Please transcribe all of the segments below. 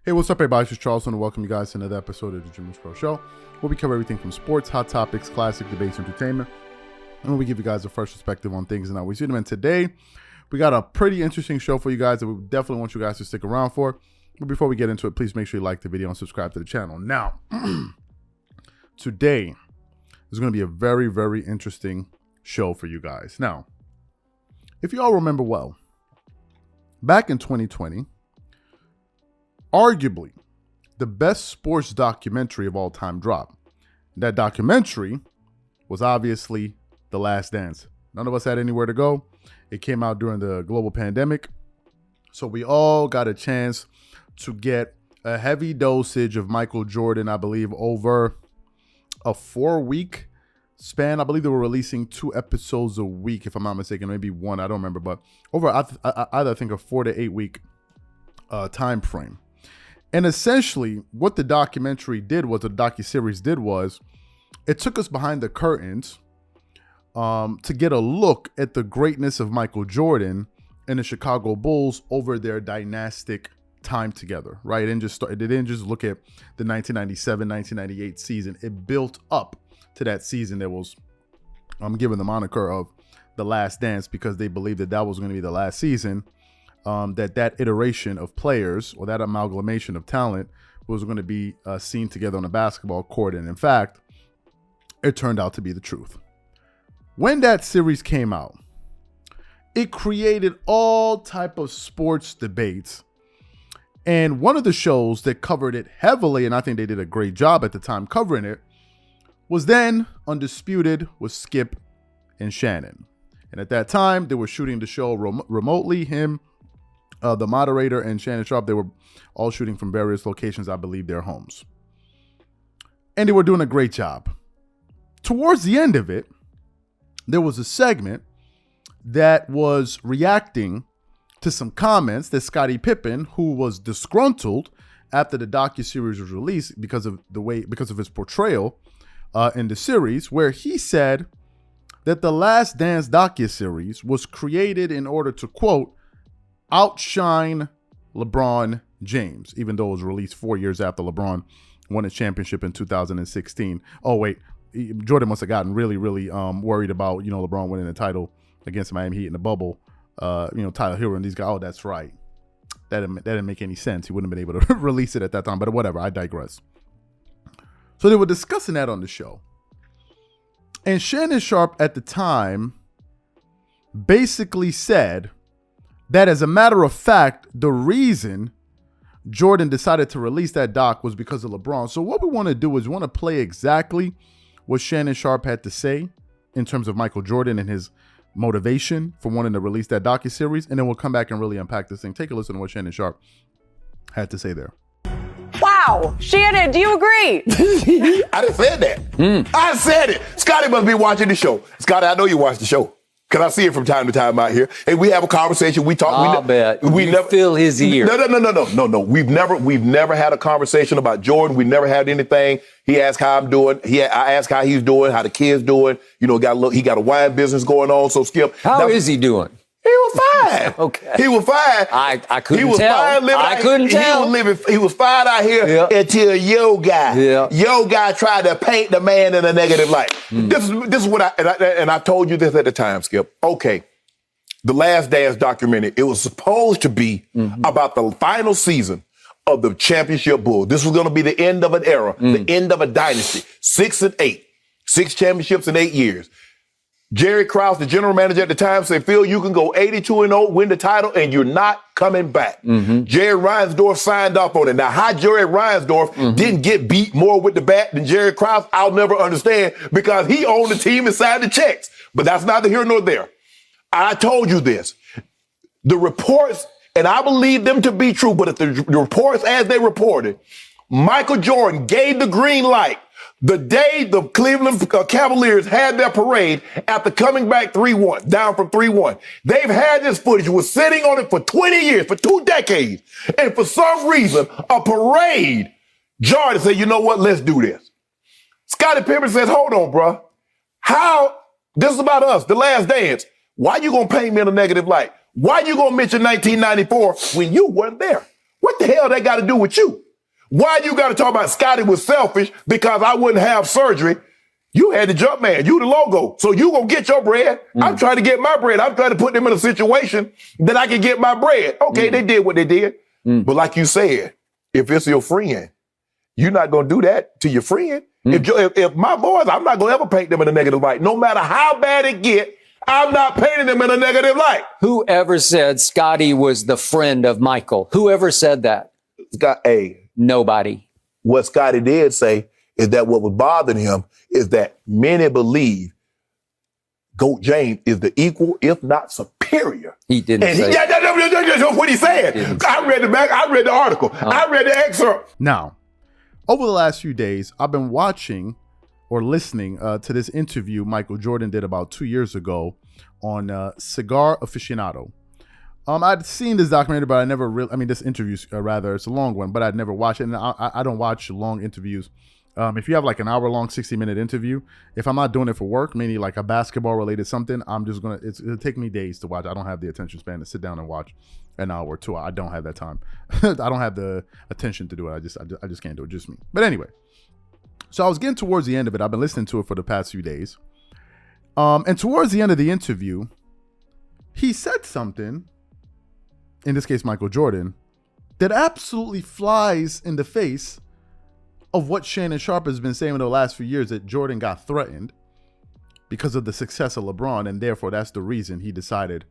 Hey, what's up, everybody? This is Charles, and welcome you guys to another episode of the Dreamerspro Show, where we cover everything from sports, hot topics, classic debates, entertainment, and we give you guys a fresh perspective on things and how we see them. And today, we got a pretty interesting show for you guys that we definitely want you guys to stick around for. But before we get into it, please make sure you like the video and subscribe to the channel. Now, today is going to be a very, very interesting show for you guys. Now, if you all remember well, back in 2020, arguably the best sports documentary of all time dropped. That documentary was obviously The Last Dance. None of us had anywhere to go. It came out during the global pandemic, so we all got a chance to get a heavy dosage of Michael Jordan, I believe, over a 4-week span. I believe they were releasing 2 episodes a week, if I'm not mistaken, maybe 1, I don't remember, but over I think a 4 to 8 week time frame. And essentially, what the documentary did was, the docuseries did was, it took us behind the curtains to get a look at the greatness of Michael Jordan and the Chicago Bulls over their dynastic time together, right? It didn't just look at the 1997-1998 season. It built up to that season that was given the moniker of The Last Dance, because they believed that that was going to be the last season that iteration of players, or that amalgamation of talent, was going to be seen together on a basketball court. And in fact, it turned out to be the truth. When that series came out, it created all type of sports debates. And one of the shows that covered it heavily, and I think they did a great job at the time covering it, was then Undisputed with Skip and Shannon. And at that time, they were shooting the show remotely. The moderator, and Shannon Sharpe, they were all shooting from various locations, I believe their homes. And they were doing a great job. Towards the end of it, there was a segment that was reacting to some comments that Scottie Pippen, who was disgruntled after the docuseries was released because of his portrayal in the series, where he said that The Last Dance docuseries was created in order to, quote, outshine LeBron James, even though it was released 4 years after LeBron won a championship in 2016. Oh, wait, Jordan must have gotten really, really worried about, LeBron winning the title against Miami Heat in the bubble. Tyler Hero and these guys. Oh, that's right. That didn't make any sense. He wouldn't have been able to release it at that time, but whatever, I digress. So they were discussing that on the show. And Shannon Sharpe at the time basically said that, as a matter of fact, the reason Jordan decided to release that doc was because of LeBron. So what we want to do is we want to play exactly what Shannon Sharpe had to say in terms of Michael Jordan and his motivation for wanting to release that docuseries, and then we'll come back and really unpack this thing. Take a listen to what Shannon Sharpe had to say there. Wow, Shannon, do you agree? I didn't say that. I said it. Scotty must be watching the show. Scotty, I know you watch the show, because I see it from time to time out here. And we have a conversation. We talk. I'll bet. We never fill his ear. No. We've never had a conversation about Jordan. We never had anything. He asked how I'm doing. I asked how he's doing, how the kids doing. He got a wine business going on. So Skip, how is he doing? He was fine. Okay. He was fine. I couldn't he was tell. Fine living I couldn't tell. He was fine out here until Yo guy tried to paint the man in a negative light. This is what I told you this at the time, Skip. Okay. The Last Dance documentary, it was supposed to be about the final season of the championship Bulls. This was going to be the end of an era, the end of a dynasty. 6 and 8. 6 championships in 8 years. Jerry Krause, the general manager at the time, said, Phil, you can go 82-0, win the title, and you're not coming back. Jerry Reinsdorf signed off on it. Now, how Jerry Reinsdorf didn't get beat more with the bat than Jerry Krause, I'll never understand, because he owned the team and signed the checks. But that's neither here nor there. I told you this. The reports, and I believe them to be true, but if the reports as they reported, Michael Jordan gave the green light the day the Cleveland Cavaliers had their parade after coming back 3-1, down from 3-1. They've had this footage, was sitting on it for 20 years, for 2 decades. And for some reason, a parade, Jordan said, you know what, let's do this. Scottie Pippen says, hold on, bro. This is about us, the Last Dance. Why you gonna paint me in a negative light? Why you gonna mention 1994 when you weren't there? What the hell they got to do with you? Why you got to talk about Scotty was selfish because I wouldn't have surgery? You had the jump man. You the logo. So you gonna get your bread. I'm trying to get my bread. I'm trying to put them in a situation that I can get my bread. Okay, they did what they did. But like you said, if it's your friend, you're not gonna do that to your friend. If my boys, I'm not gonna ever paint them in a negative light. No matter how bad it get, I'm not painting them in a negative light. Whoever said Scotty was the friend of Michael? Whoever said that? Nobody. What Scotty did say is that what was bothering him is that many believe GOAT James is the equal, if not superior. He didn't say that's what he said. I read the article. I read the excerpt. Now, over the last few days, I've been watching or listening to this interview Michael Jordan did about 2 years ago on Cigar Aficionado. I'd seen this documentary, but I never really, this interview, rather, it's a long one, but I'd never watched it. And I don't watch long interviews. If you have like an hour-long, 60-minute interview, if I'm not doing it for work, meaning like a basketball-related something, I'm just going to, it'll take me days to watch. I don't have the attention span to sit down and watch an hour or two. I don't have that time. I don't have the attention to do it. I just can't do it. Just me. But anyway, so I was getting towards the end of it. I've been listening to it for the past few days. And towards the end of the interview, he said something, in this case, Michael Jordan, that absolutely flies in the face of what Shannon Sharpe has been saying in the last few years, that Jordan got threatened because of the success of LeBron, and therefore that's the reason he decided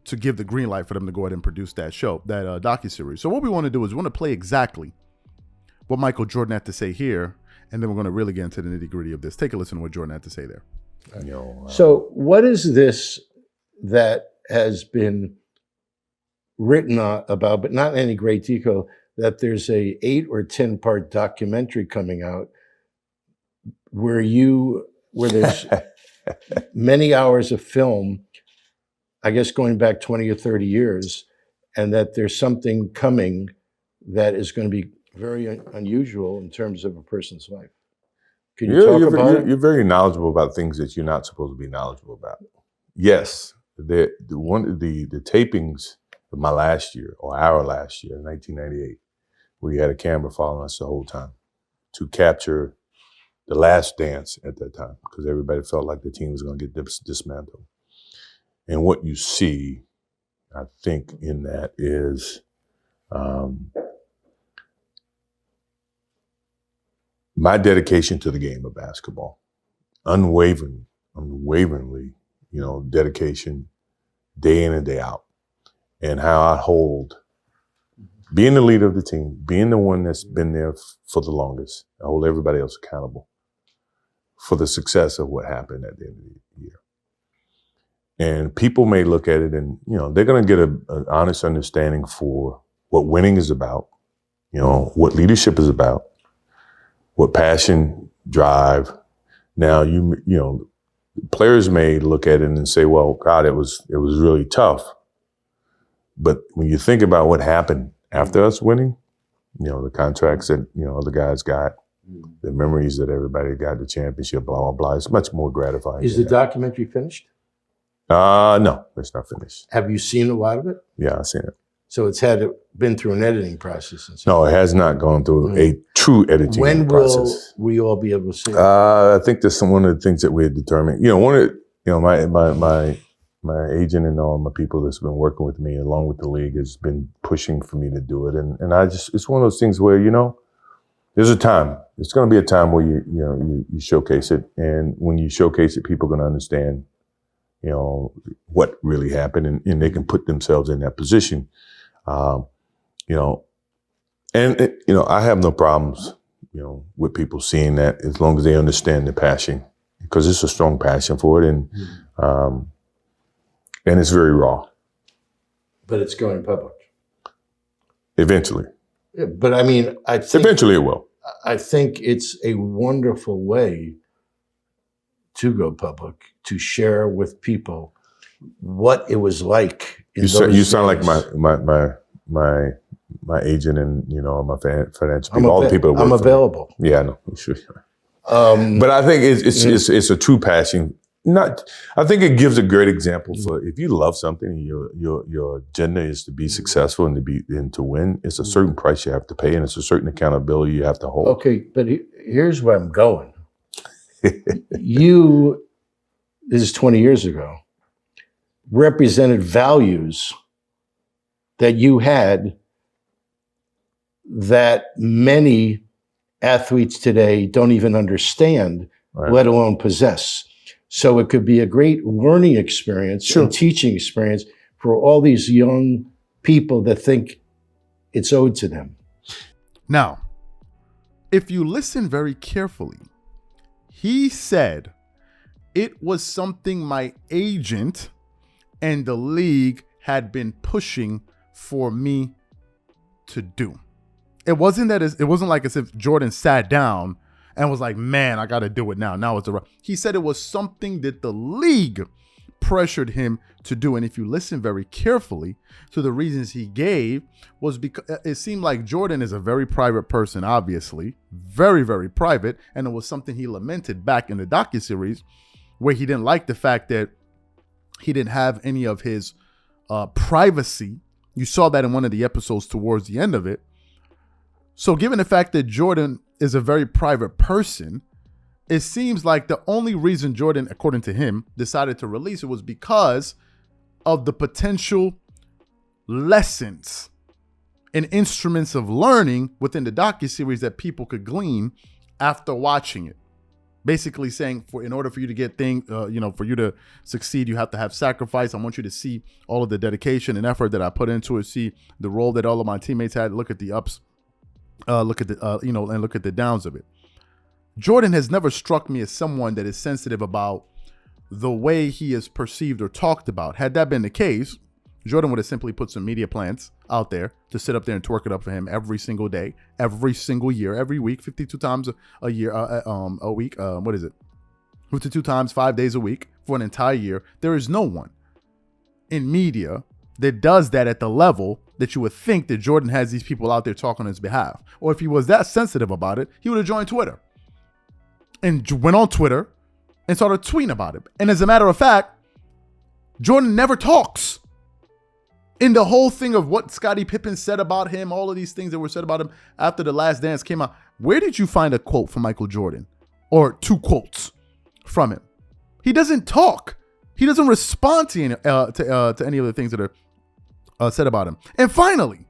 to give the green light for them to go ahead and produce that show, that docuseries. So what we want to do is we want to play exactly what Michael Jordan had to say here, and then we're going to really get into the nitty-gritty of this. Take a listen to what Jordan had to say there. So what is this that has been written about, but not in any great detail, that there's a 8 or 10 part documentary coming out where there's many hours of film, I guess going back 20 or 30 years, and that there's something coming that is going to be very unusual in terms of a person's life. Can you talk about it? You're very knowledgeable about things that you're not supposed to be knowledgeable about. Yes, the tapings of my last year, or our last year, 1998, we had a camera following us the whole time to capture the last dance at that time, because everybody felt like the team was going to get dismantled. And what you see, I think, in that is my dedication to the game of basketball, unwaveringly, dedication day in and day out, and how I hold being the leader of the team, being the one that's been there for the longest. I hold everybody else accountable for the success of what happened at the end of the year. And people may look at it and, they're going to get an honest understanding for what winning is about, what leadership is about, what passion, drive. Now, players may look at it and say, well, God, it was really tough. But when you think about what happened after us winning, the contracts that, other guys got, the memories that everybody got, the championship, blah, blah, blah, it's much more gratifying. Is the documentary finished? No, it's not finished. Have you seen a lot of it? Yeah, I've seen it. So it's been through an editing process and stuff? No, it has not gone through a true editing process. When will we all be able to see it? I think that's one of the things that we had determined. My agent and all my people that's been working with me along with the league has been pushing for me to do it. And it's one of those things where, there's a time. It's going to be a time where you showcase it. And when you showcase it, people are going to understand, what really happened, and they can put themselves in that position. I have no problems, with people seeing that as long as they understand the passion, because it's a strong passion for it. And it's very raw. But it's going public. Eventually. Yeah, but I think eventually it will. I think it's a wonderful way to go public, to share with people what it was like. You sound like my agent and my financial people, all the people that work I'm available. Yeah, I know. Sure. But I think it's a true passion I think it gives a great example for if you love something and your agenda is to be successful and to win, it's a certain price you have to pay and it's a certain accountability you have to hold. Okay, but here's where I'm going. You, this is 20 years ago, represented values that you had that many athletes today don't even understand, right, let alone possess. So it could be a great learning experience, sure, and teaching experience for all these young people that think it's owed to them. Now, if you listen very carefully, he said it was something my agent and the league had been pushing for me to do. It wasn't like as if Jordan sat down and was like, man, I got to do it now. Now it's he said it was something that the league pressured him to do. And if you listen very carefully to the reasons he gave, was because it seemed like Jordan is a very private person, obviously, very, very private. And it was something he lamented back in the docuseries where he didn't like the fact that he didn't have any of his privacy. You saw that in one of the episodes towards the end of it. So given the fact that Jordan is a very private person, it seems like the only reason Jordan, according to him, decided to release it was because of the potential lessons and instruments of learning within the docuseries that people could glean after watching it. Basically saying, in order for you to get for you to succeed, you have to have sacrifice. I want you to see all of the dedication and effort that I put into it, see the role that all of my teammates had, look at the ups, look at the, and look at the downs of it. Jordan has never struck me as someone that is sensitive about the way he is perceived or talked about. Had that been the case, Jordan would have simply put some media plants out there to sit up there and twerk it up for him every single day, every single year, every week, 52 times a year, a week. 52 times, 5 days a week for an entire year. There is no one in media that does that at the level that you would think that Jordan has these people out there talking on his behalf. Or if he was that sensitive about it, he would have joined Twitter and went on Twitter and started tweeting about it. And as a matter of fact, Jordan never talks. In the whole thing of what Scottie Pippen said about him, all of these things that were said about him after The Last Dance came out, where did you find a quote from Michael Jordan or two quotes from him? He doesn't talk. He doesn't respond to any of the things that are said about him. And finally,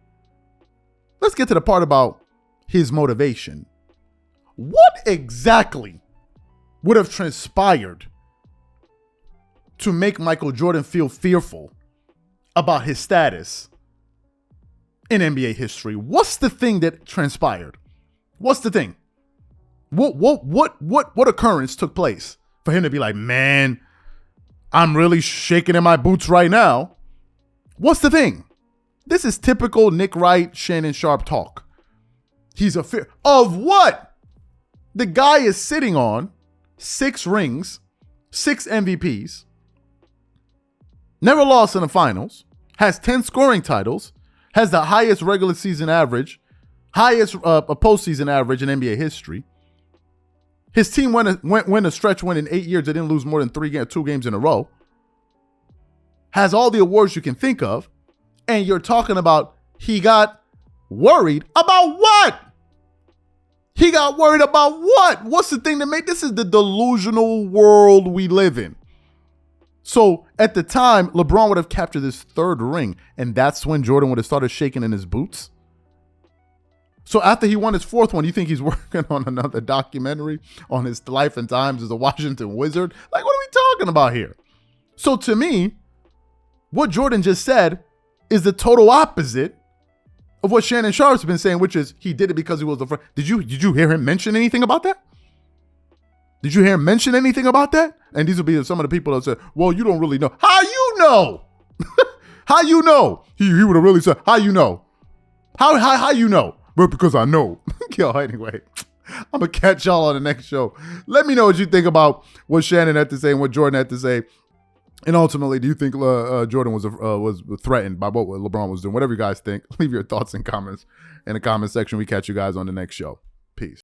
let's get to the part about his motivation. What exactly would have transpired to make Michael Jordan feel fearful about his status in NBA history? What's the thing that transpired? What's the thing? What occurrence took place for him to be like, man, I'm really shaking in my boots right now? What's the thing? This is typical Nick Wright, Shannon Sharpe talk. He's a fear of what? The guy is sitting on 6 rings, 6 MVPs, never lost in the finals, has 10 scoring titles, has the highest regular season average, highest postseason average in NBA history. His team went a stretch win in 8 years. They didn't lose more than 2 games in a row. Has all the awards you can think of. And you're talking about he got worried about what? He got worried about what? What's the thing that made this is the delusional world we live in. So at the time, LeBron would have captured his 3rd ring, and that's when Jordan would have started shaking in his boots. So after he won his 4th one, you think he's working on another documentary on his life and times as a Washington Wizard? Like, what are we talking about here? So to me, what Jordan just said is the total opposite of what Shannon Sharpe's been saying, which is he did it because he was the friend. Did you hear him mention anything about that? Did you hear him mention anything about that? And these will be some of the people that said, well, you don't really know. How you know? How you know? He would have really said, how you know? How you know? Well, because I know. Yo, anyway, I'm going to catch y'all on the next show. Let me know what you think about what Shannon had to say and what Jordan had to say. And ultimately, do you think Jordan was threatened by what LeBron was doing? Whatever you guys think, leave your thoughts and comments in the comment section. We catch you guys on the next show. Peace.